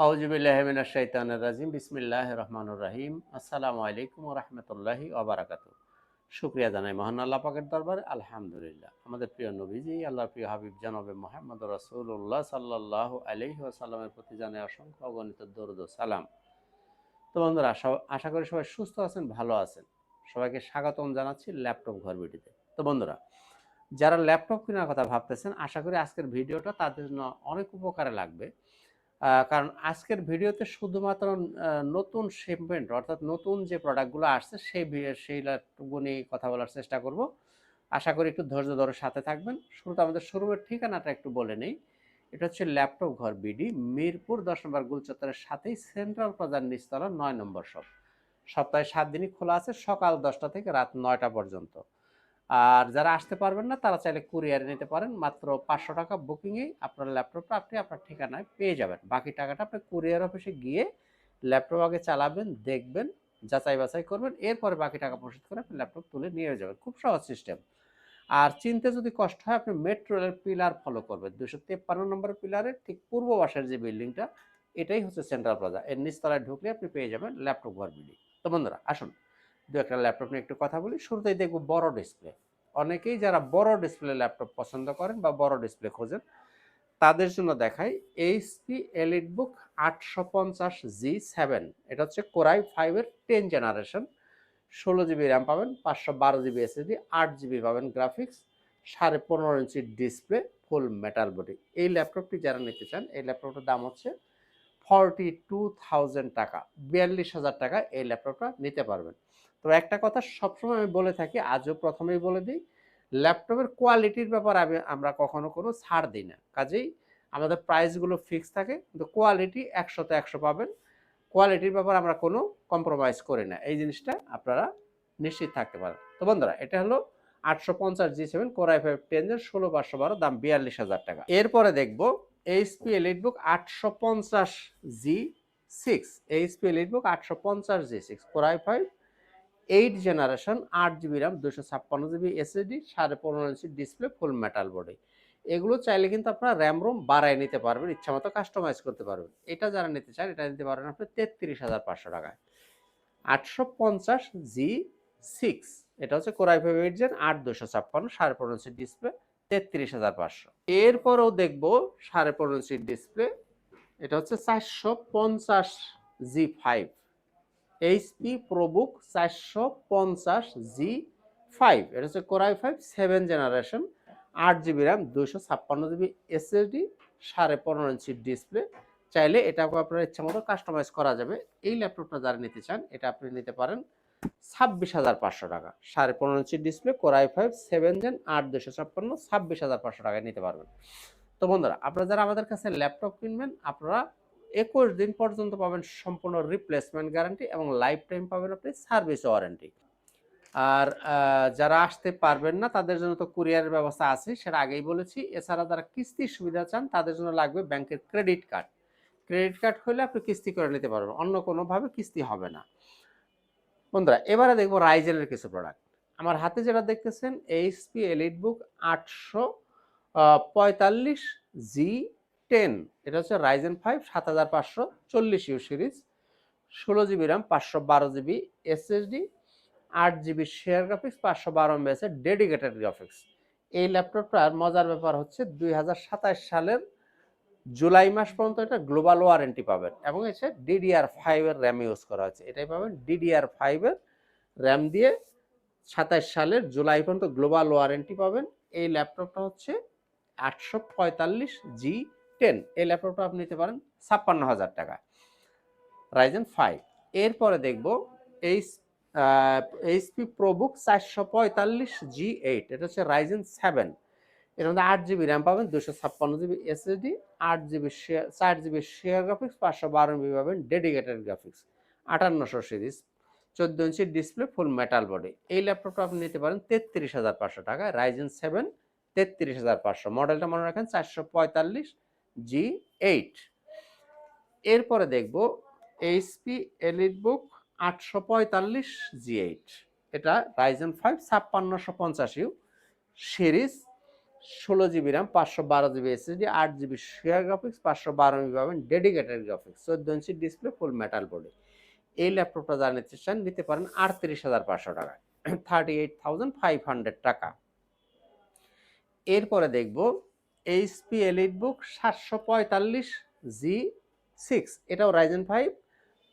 আউযুবিল্লাহি মিনাশ শাইতানির রাজিম। বিসমিল্লাহির রহমানির রহিম। আসসালামু আলাইকুম ওয়া রাহমাতুল্লাহি ওয়া বারাকাতুহু। শুকরিয়া জানাই মহান আল্লাহ পাকের দরবারে আলহামদুলিল্লাহ। আমাদের প্রিয় নবীজি আল্লাহর প্রিয় হাবিব জনাবে মুহাম্মদুর রাসূলুল্লাহ সাল্লাল্লাহু আলাইহি ওয়াসাল্লামের প্রতি জানাই অসংখ্য অগণিত দরুদ ও সালাম। তো বন্ধুরা আশা করি সবাই সুস্থ আছেন, ভালো আছেন। সবাইকে স্বাগতম জানাচ্ছি ল্যাপটপ ঘর ভিডিওতে। তো বন্ধুরা, যারা ল্যাপটপ কেনার কথা ভাবতেছেন, আশা করি আজকের ভিডিওটা তাদের জন্য অনেক উপকারে লাগবে। কারণ আজকের ভিডিওতে শুধুমাত্র নতুন শিপমেন্ট অর্থাৎ নতুন যে প্রোডাক্টগুলো আসছে সেই ল্যাপটপগুলো নিয়ে কথা বলার চেষ্টা করব। আশা করি একটু ধৈর্য ধরে সাথে থাকবেন। শুরুতে আমাদের শোরুমের ঠিকানাটা একটু বলে নেই। এটা হচ্ছে ল্যাপটপ ঘর বিডি, মিরপুর ১০ নম্বর গুলচত্বরের সাথেই সেন্ট্রাল প্লাজার নিচতলা ৯ নম্বর শপ। সপ্তাহে ৭ দিনই খোলা আছে, সকাল ১০টা থেকে রাত ৯টা পর্যন্ত। আর যারা আসতে পারবেন না তারা চাইলে কুরিয়ারে নিতে পারেন। মাত্র ৫০০ টাকা বুকিংয়েই আপনার ল্যাপটপটা আপনি আপনার ঠিকানায় পেয়ে যাবেন। বাকি টাকাটা আপনি কুরিয়ার অফিসে গিয়ে ল্যাপটপ আগে চালাবেন, দেখবেন, যাচাই বাছাই করবেন। এরপরে বাকি টাকা পরিশোধ করে আপনি ল্যাপটপ তুলে নিয়ে যাবেন। খুব সহজ সিস্টেম। আর চিনতে যদি কষ্ট হয়, আপনি মেট্রো রেলের পিলার ফলো করবেন। ২৫৩ নম্বর পিলারের ঠিক পূর্ব পাশের যে বিল্ডিংটা, এটাই হচ্ছে সেন্ট্রাল প্লাজা। এর নিচতলায় ঢুকলে আপনি পেয়ে যাবেন ল্যাপটপ ঘর বিল্ডিং। তো বন্ধুরা আসুন, দু একটা ল্যাপটপ নিয়ে একটু কথা বলি। শুরুতেই দেখব বড় ডিসপ্লে। অনেকেই যারা বড় ডিসপ্লে ল্যাপটপ পছন্দ করেন বা বড় ডিসপ্লে খোঁজেন, তাদের জন্য দেখাই এইচপি এলিটবুক 850G7। এটা হচ্ছে কোরাই 5 এর 10 জেনারেশন। 16 জিবি র্যাম পাবেন, 512 জিবি এসএসডি, 8 জিবি পাবেন গ্রাফিক্স, 15.5 ইঞ্চি ডিসপ্লে, ফুল মেটাল বডি। এই ল্যাপটপটি যারা নিতে চান, এই ল্যাপটপটার দাম হচ্ছে 42,000 টাকা, 42,000 টাকা এই ল্যাপটপটা নিতে পারবেন। তো একটা কথা সবসময় আমি বলে থাকি, আজও প্রথমেই বলে দিই, ল্যাপটপের কোয়ালিটির ব্যাপারে আমরা কখনো কোনো ছাড় দিই না। কাজেই আমাদের প্রাইসগুলো ফিক্স থাকে, কিন্তু কোয়ালিটি 100তে 100 পাবেন। কোয়ালিটির ব্যাপারে আমরা কোনো কম্প্রোমাইজ করি না। এই জিনিসটা আপনারা নিশ্চিত থাকতে পারেন। তো বন্ধুরা, এটা হলো 850G7 Core i5 10 এর 16/512, দাম 42,000 টাকা। এরপরে দেখব HP EliteBook 850G6। HP EliteBook 850G6 Core i5 8 generation, 8 GB RAM, 256 GB SSD, 15.5 ইঞ্চি ডিসপ্লে, ফুল মেটাল বডি। এগুলো চাইলে কিন্তু আপনারা র্যাম রোম বাড়ায় নিতে পারবেন, ইচ্ছা মতো কাস্টমাইজ করতে পারবেন। এটা যারা নিতে চান, এটা নিতে পারবেন আপনি 33,500 টাকায়। 850G6, এটা হচ্ছে কোরাই 5 8 জেন, 8 256, 15.5 ইঞ্চি ডিসপ্লে, 33,500। এরপরেও দেখবো 15.5 ইঞ্চি ডিসপ্লে, এটা হচ্ছে 450G5। এইচপি প্রোবুক 450G5, এটা হচ্ছে core i 5 7 generation, 8 GB RAM, 256 GB SSD, 15.5 inch display. চাইলে এটাকে আপনার ইচ্ছা মতো কাস্টমাইজ করা যাবে। এই ল্যাপটপটা যারা নিতে চান, এটা আপনি নিতে পারেন 26,500 টাকা। 15.5 ইঞ্চি ডিসপ্লে, কোরাই 5 7 জেন, 8 256, 26,500 টাকায় নিতে পারবেন। তো বন্ধুরা, আপনারা যারা আমাদের কাছে ল্যাপটপ কিনবেন, আপনারা 21 দিন পর্যন্ত পাবেন সম্পূর্ণ রিপ্লেসমেন্ট গ্যারান্টি এবং লাইফ টাইম পাবেন আপনি সার্ভিস ওয়ারেন্টি। আর যারা আসতে পারবেন না, তাদের জন্য তো কুরিয়ারের ব্যবস্থা আছে, সেটা আগেই বলেছি। এছাড়া যারা কিস্তির সুবিধা চান, তাদের জন্য লাগবে ব্যাংকের ক্রেডিট কার্ড। ক্রেডিট কার্ড হলে আপনি কিস্তি করে নিতে পারবেন, অন্য কোনোভাবে কিস্তি হবে না। বন্ধুরা, এবারে দেখবো রাইজেনের কিছু প্রোডাক্ট। আমার হাতে যেটা দেখতেছেন, এইচপি এলিটবুক 845G10। এটা হচ্ছে Ryzen 5 7540U series, 16 GB RAM, 512 GB SSD, 8 GB share graphics, 512 MB dedicated graphics. এই ল্যাপটপটার মজার ব্যাপার হচ্ছে 2027 সালের জুলাই মাস পর্যন্ত এটা গ্লোবাল ওয়ারেন্টি পাবেন, এবং এসে DDR5 এর র্যাম ইউজ করা হয়েছে। এটাই পাবেন DDR5 এর র্যাম দিয়ে। 27 সালের জুলাই পর্যন্ত গ্লোবাল ওয়ারেন্টি পাবেন। এই ল্যাপটপটা হচ্ছে 845G10। এই ল্যাপটপটা আপনি নিতে পারেন 56,000 টাকা, রাইজেন 5। এরপরে দেখব এইচপি প্রোবুক 445G8। এটা হচ্ছে রাইজেন 7। এর মধ্যে 8 জিবি র্যাম পাবেন, 256 GB SSD, 8 GB 4 GB share graphics, 512 MB পাবেন dedicated graphics, 5800 series, 14 inch display, full metal body. এই ল্যাপটপটা আপনি নিতে পারেন 33,500 টাকায়, রাইজেন 7, 33,500। মডেলটা মনে রাখেন 445G8। এরপরে দেখব এইচপি এলিটবুক 845G8। এটা Ryzen 5 5650U series, 16 GB RAM, 512 GB SSD, 8 GB shared graphics, 512 MB পাবেন dedicated graphics, 14 inch display, full metal body. এই ল্যাপটপটা যারা নিতে চান নিতে পারেন 38,500 টাকায়, 38,500 টাকা। এরপরে দেখব এইচপি এলিটবুক 745G6, এটাও রাইজেন 5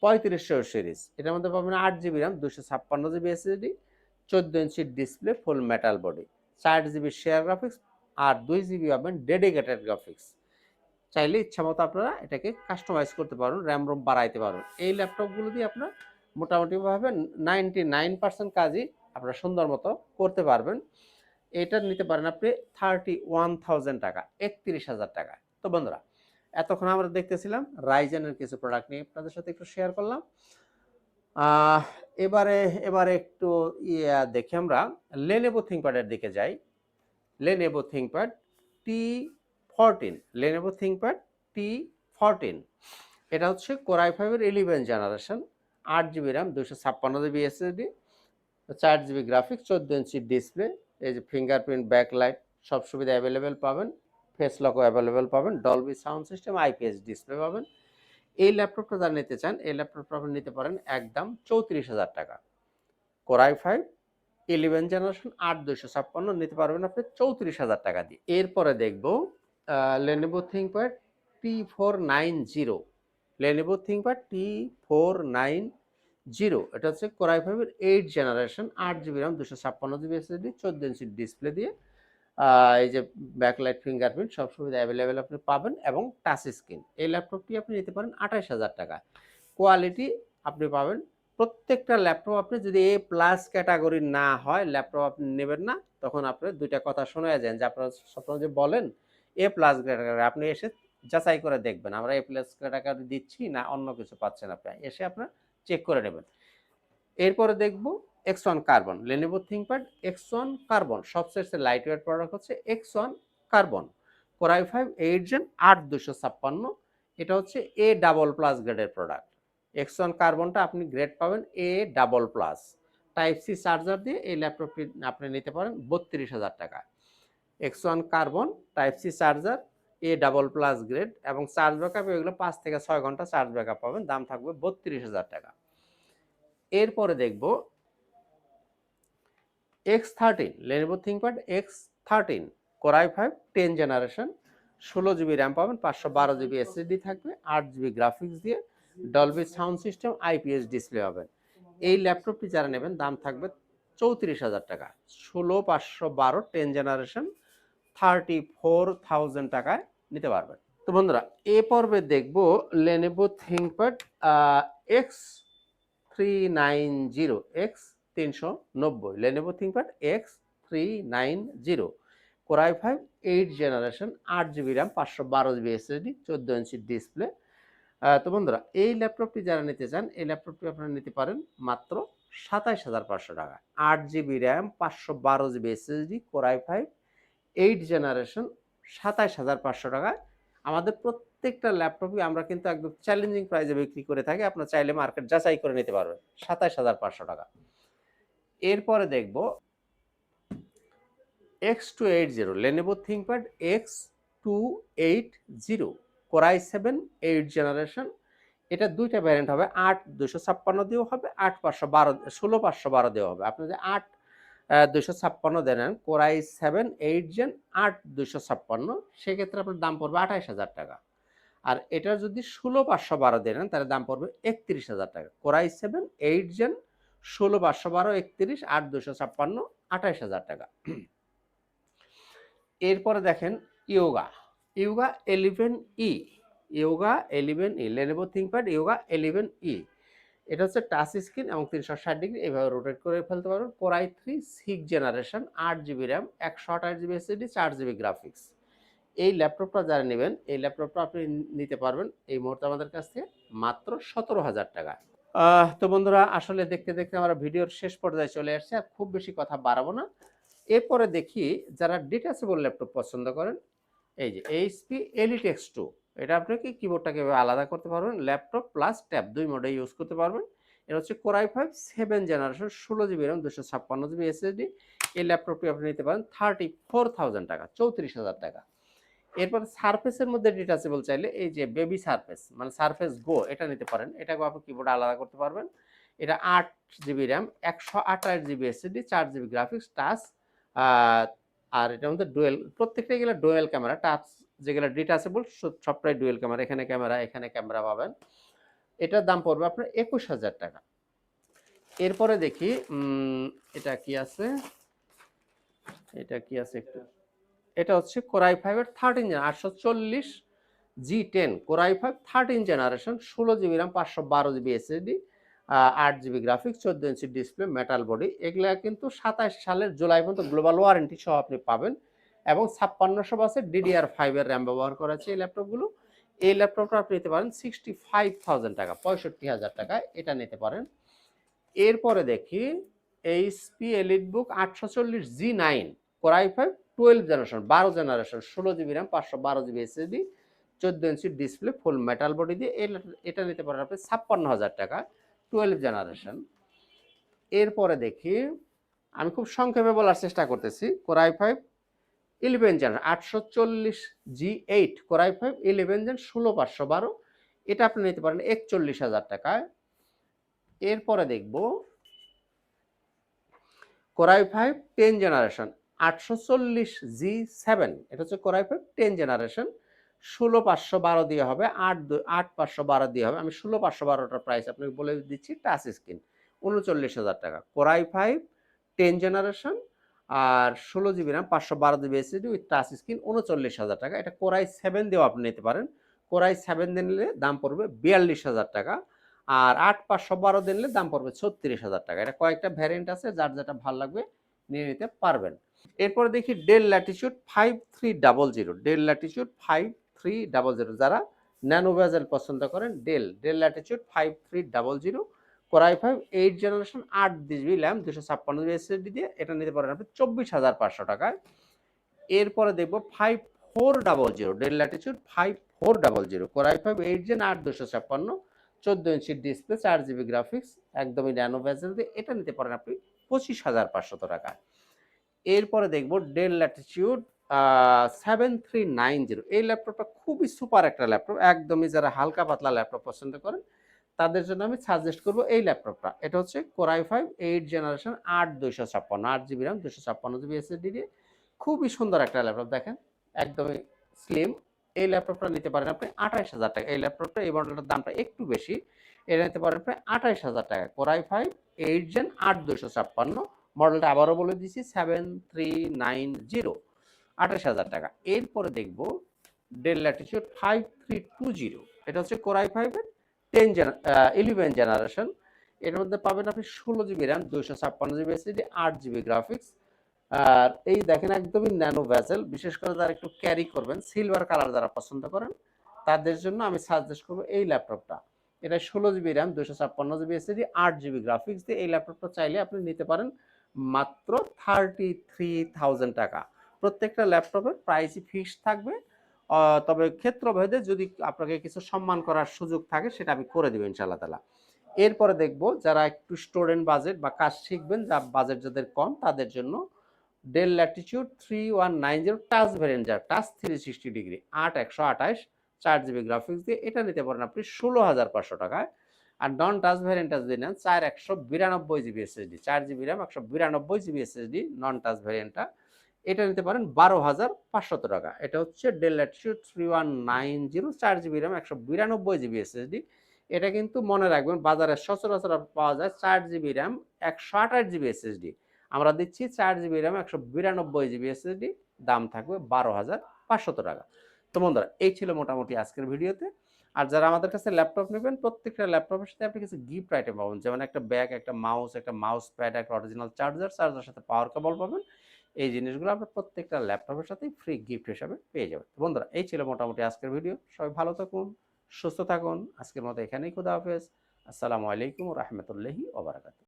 3500 সিরিজ। এটার মধ্যে পাবেন 8 GB RAM, 256 GB SSD, 14 inch display, full metal body, 4 GB shared graphics আর 2 GB পাবেন ডেডিকেটেড গ্রাফিক্স। চাইলে ইচ্ছা মতো আপনারা এটাকে কাস্টমাইজ করতে পারবেন, র্যাম রোম বাড়াইতে পারবেন। এই ল্যাপটপগুলো দিয়ে আপনারা মোটামুটিভাবে 99% কাজই আপনারা সুন্দর মতো করতে পারবেন। এটা নিতে পারেন আপনি 31,000 টাকা, 31,000 টাকা। তো বন্ধুরা, এতক্ষণ আমরা দেখতেছিলাম রাইজেনের কিছু প্রোডাক্ট নিয়ে আপনাদের সাথে একটু শেয়ার করলাম। এবারে একটু দেখি আমরা লেনোভো থিংকপ্যাডের দিকে যাই। Lenovo ThinkPad T14, Lenovo ThinkPad T14, এটা হচ্ছে কোর i5 এর 11 generation, 8 GB RAM, 256 GB SSD, 4 GB graphics, 14 inch display. এই যে ফিঙ্গারপ্রিন্ট, ব্যাকলাইট সব সুবিধা অ্যাভেলেবেল পাবেন, ফেস লকও অ্যাভেলেবেল পাবেন, Dolby sound system, IPS display পাবেন। এই ল্যাপটপটা যারা নিতে চান এই ল্যাপটপটা আপনি নিতে পারেন একদম 34,000 টাকা। কোর i5 11 জেনারেশন 8256 নিতে পারবেন আপনি 34,000 টাকা দিয়ে। এরপরে দেখব Lenovo ThinkPad T490, Lenovo ThinkPad T490, এটা হচ্ছে কোর i5 এর 8 generation, 8 GB RAM, 256 GB SSD, 14 inch display দিয়ে এই যে ব্যাকলাইট, ফিঙ্গারপ্রিন্ট সব সুবিধা অ্যাভেলেবেল আপনি পাবেন এবং টাচ স্ক্রিন। এই ল্যাপটপটি আপনি নিতে পারেন 28,000 টাকা। কোয়ালিটি আপনি পাবেন, প্রত্যেকটা ল্যাপটপ আপনি যদি A+ ক্যাটাগরি না হয় ল্যাপটপ আপনি নেবেন না, তখন আপনি দুইটা কথা শোনা যান যে আপনারা সবসময় যে বলেন A+ ক্যাটাগরি, আপনি এসে যাচাই করে দেখবেন আমরা A+ ক্যাটাগরি দিচ্ছি না অন্য কিছু পাচ্ছেন, আপনি এসে আপনারা চেক করে নেবেন। এরপরে দেখব X1 carbon, Lenovo ThinkPad X1 carbon, সবচেয়ে লাইট ওয়েট প্রোডাক্ট হচ্ছে X1 carbon, core i5 8 gen, 8256, এটা হচ্ছে A++ গ্রেডের প্রোডাক্ট। X1 কার্বনটা আপনি গ্রেড পাবেন A++, টাইপ সি চার্জার দিয়ে এই ল্যাপটপটি আপনি নিতে পারেন 32,000 টাকা। X1 carbon, type C charger, A++ grade এবং চার্জ ব্যাকআপ এগুলো 5 থেকে 6 ঘন্টা চার্জ ব্যাকআপ পাবেন, দাম থাকবে 32,000 টাকা। এরপরে দেখব X13, Lenovo ThinkPad X13, core i5 10 generation, 16 GB RAM পাবেন, 512 GB SSD থাকবে, 8 GB গ্রাফিক্স দিয়ে, Dolby sound system, IPS display পাবেন। এই ল্যাপটপটি যারা নেবেন দাম থাকবে 34,000 টাকা। 16/512 10 জেনারেশন, 34,000 টাকায় নিতে পারবেন। তো বন্ধুরা, এ পর্বে দেখব Lenovo ThinkPad X390, X390, Lenovo ThinkPad X390, core i5 8 generation, 8 GB RAM, 512 GB SSD, 14 inch display. তো বন্ধুরা, এই ল্যাপটপটি যারা নিতে চান এই ল্যাপটপটি আপনারা নিতে পারেন মাত্র 27,500 টাকা। 8 GB RAM, 512 GB SSD, core i5 8 generation, 27,500 টাকায়। আমাদের প্রত্যেকটা ল্যাপটপই আমরা কিন্তু একদম চ্যালেঞ্জিং প্রাইসে বিক্রি করে থাকি, আপনারা চাইলে মার্কেট যাচাই করে নিতে পারবেন, 27,500 টাকা। এরপরে দেখব X280, Lenovo ThinkPad X280, core i7 8 generation, এটা দুইটা ভ্যারিয়েন্ট হবে, 8/256 দিয়েও হবে, 8/512, 16/512 দেওয়া হবে। আপনি যে 8/256 দেন কোর i7 8 জেন 8/256, সেক্ষেত্রে আপনার দাম পড়বে 28,000 টাকা। আর এটার যদি 16/512 দেন তাহলে দাম পড়বে 31,000 টাকা। কোর i7 8 জেন, 16/512, 31, 8/256, 28,000 টাকা। এরপরে দেখেন yoga 11E, yoga 11E, Lenovo ThinkPad yoga 11E, এটা হচ্ছে টাচ স্ক্রিন এবং 360 ডিগ্রি এভাবে রোটেট করে ফেলতে পারবেন। Core i3 6 generation, 8 GB RAM, 128 GB SSD, 4 GB graphics. এই ল্যাপটপটা যারা নেবেন এই ল্যাপটপটা আপনি নিতে পারবেন এই মুহূর্তে আমাদের কাছ থেকে মাত্র 17,000 টাকা। তো বন্ধুরা, আসলে দেখতে দেখতে আমরা ভিডিওর শেষ পর্যায়ে চলে আসছে, আর খুব বেশি কথা বাড়াবো না। এরপরে দেখি যারা ডিটাচেবল ল্যাপটপ পছন্দ করেন, এই যে এইচপি এলিট X2, এটা আপনাকে কিবোর্ডটাকে আলাদা করতে পারবেন, ল্যাপটপ প্লাস ট্যাব দুই মোডে ইউজ করতে পারবেন। এটা হচ্ছে core i5 7 generation, 16 GB RAM, 256 GB SSD, এই ল্যাপটপটি আপনি নিতে পারেন 34,000 টাকা, 34,000 টাকা। এরপর সারফেসের মধ্যে ডিটাচেবল চাইলে এই যে বেবি সারফেস মানে সারফেস গো এটা নিতে পারেন। এটাকেও আপনি কিবোর্ড আলাদা করতে পারবেন। এটা 8 GB RAM, 128 GB SSD, 4 GB graphics, touch. আর এটার মধ্যে ডুয়েল, প্রত্যেকটা গেলে ডুয়েল ক্যামেরা, টাচ যেগুলো ডিটাচেবল সবটাই ডুয়েল ক্যামেরা, এখানে ক্যামেরা পাবেন। এটার দাম পড়বে আপনার 21,000 টাকা। এরপরে দেখি এটা কি আছে, একটু, এটা হচ্ছে কোরাই 5 এর 13 gen 840 G10 core i 5 13 generation, 16 GB RAM, 512 GB SSD, 8 GB graphics, 14 inch display, metal body. এগুলা কিন্তু 27 সালের জুলাই পর্যন্ত গ্লোবাল ওয়ারেন্টি সহ আপনি পাবেন এবং 5600 বাসের DDR5 এর র্যাম ব্যবহার করা আছে এই ল্যাপটপগুলো। এই ল্যাপটপটা আপনি নিতে পারেন 65,000 টাকা, 65,000 টাকায় এটা নিতে পারেন। এরপরে দেখি HP EliteBook 840 G9 core i 5 12 generation, 12 generation, 16 GB RAM, 512 GB SSD, 14 inch display, full metal body দিয়ে এটা নিতে পারেন আপনি 56,000 টাকা, 12 জেনারেশন। এরপরে দেখি, আমি খুব সংক্ষেপে বলার চেষ্টা করতেছি, core i 5 11 gen 840 G8 core i 5 11 gen, 16512, এটা আপনি নিতে পারেন 41,000 টাকায়। এরপরে দেখব কোরাই 5 10 জেনারেশন 840 G7, এটা হচ্ছে কোরাই 5 10 জেনারেশন, 16512 দিয়ে হবে, 8512 দিয়ে হবে। আমি 16512টার প্রাইস আপনাকে বলে দিচ্ছি, টাচ স্ক্রিন 39,000 টাকা। কোরাই 5 10 জেনারেশন আর 16 GB RAM, 512 GB SSD with touch screen, 39,000 টাকা। এটা কোরাই 7 দিয়েও আপনি নিতে পারেন। কোরাই 7 দিয়ে নিলে দাম পড়বে 42,000 টাকা, আর 8512 দিয়ে নিলে দাম পড়বে 36,000 টাকা। এটা কয়েকটা ভ্যারিয়েন্ট আছে, যার যেটা ভালো লাগবে নিয়ে নিতে পারবেন। এরপরে দেখি ডেল ল্যাটিটিউড 5300, ডেল ল্যাটিটিউড 5300, যারা ন্যানো বেজেল পছন্দ করেন, del Latitude 5300 core i 5 8 generation, 8 GB RAM, 256 SSD দিয়ে এটা নিতে পারেন আপনি 24,500 টাকায়। এরপরে দেখব 5400, del Latitude 5400 core i 5 8 gen, 8256, 14 inch display, 4 GB graphics, একদমই ন্যানো বেজেল দিয়ে এটা নিতে পারেন আপনি 25,500 টাকা। এরপরে দেখব ডেল ল্যাটিটিউড 7390, এই ল্যাপটপটা খুবই সুপার একটা ল্যাপটপ, একদমই যারা হালকা পাতলা ল্যাপটপ পছন্দ করেন তাদের জন্য আমি সাজেস্ট করব এই ল্যাপটপটা। এটা হচ্ছে core i 5 8 generation, 8256, 8 GB RAM, 256 GB SSD দিয়ে খুবই সুন্দর একটা ল্যাপটপ, দেখেন একদমই স্লিম। এই ল্যাপটপটা নিতে পারেন আপনি 28,000 টাকা। এই ল্যাপটপটা, এই মডেলটার দামটা একটু বেশি, এটা নিতে পারেন প্রায় 28,000 টাকা। কোরাই 5 8 জেন, 8256, মডেলটা আবারও বলে দিচ্ছি 7390, 28,000 টাকা। এরপরে দেখব ডেল ল্যাটিটিউড 5320, এটা হচ্ছে কোরাই 5 এর 11 জেনারেশন, এর মধ্যে পাবেন আপনি 16 GB RAM, 256 GB SSD, 8 GB graphics. আর এই দেখেন একদমই ন্যানো ভেসেল, বিশেষ করে যারা একটু ক্যারি করবেন, সিলভার কালার যারা পছন্দ করেন তাদের জন্য আমি সাজেস্ট করবো এই ল্যাপটপটা। এটা 16 GB RAM, 256 GB SSD, 8 GB graphics দিয়ে এই ল্যাপটপটা চাইলে আপনি নিতে পারেন মাত্র 33,000 টাকা। প্রত্যেকটা ল্যাপটপের প্রাইসই ফিক্সড থাকবে, তবে ক্ষেত্রভেদে যদি আপনাকে কিছু সম্মান করার সুযোগ থাকে সেটা আমি করে দেবো ইনশাআল্লাহ তাআলা। এরপরে দেখব যারা একটু স্টুডেন্ট বাজেট বা কাজ শিখবেন, যা বাজেট যাদের কম তাদের জন্য ডেল ল্যাটিটিউড 3190 টাচ ভ্যারিয়েন্ট, যা টাচ 360 ডিগ্রি, 8128, 4 জিবি গ্রাফিক্স দিয়ে এটা নিতে পারেন আপনি 16,500 টাকায়। আর নন টাচ ভ্যারিয়েন্টটা যদি নেন 4192 GB SSD, 4 GB RAM, 192 GB SSD, non touch ভ্যারিয়েন্টটা এটা নিতে পারেন 12,500 টাকা। এটা হচ্ছে Dell Latitude 3190, 4 GB RAM, 192 GB SSD. এটা কিন্তু মনে রাখবেন বাজারে সচরাচর পাওয়া যায় 4 জিবি র্যাম, 128 জিবি এসএসডি। আমরা দিচ্ছি 4 জিবি র্যাম, 192 জিবি এসএসডি, দাম থাকবে 12,500 টাকা। তো বন্ধুরা, এই ছিল মোটামুটি আজকের ভিডিওতে। আর যারা আমাদের কাছে ল্যাপটপ নেবেন, প্রত্যেকটা ল্যাপটপের সাথে আপনি কিছু গিফট আইটেম পাবেন, যেমন একটা ব্যাগ, একটা মাউস প্যাড, একটা অরিজিনাল চার্জার সাথে পাওয়ার কেবল পাবেন। এই জিনিসগুলো আপনার প্রত্যেকটা ল্যাপটপের সাথেই ফ্রি গিফট হিসাবে পেয়ে যাবেন। বন্ধুরা, এই ছিল মোটামুটি আজকের ভিডিও। সবাই ভালো থাকুন, সুস্থ থাকুন। আজকের মতো এখানেই, খুদা হাফেজ। আসসালামু আলাইকুম ওয়া রাহমাতুল্লাহি ওয়া বারাকাতুহু।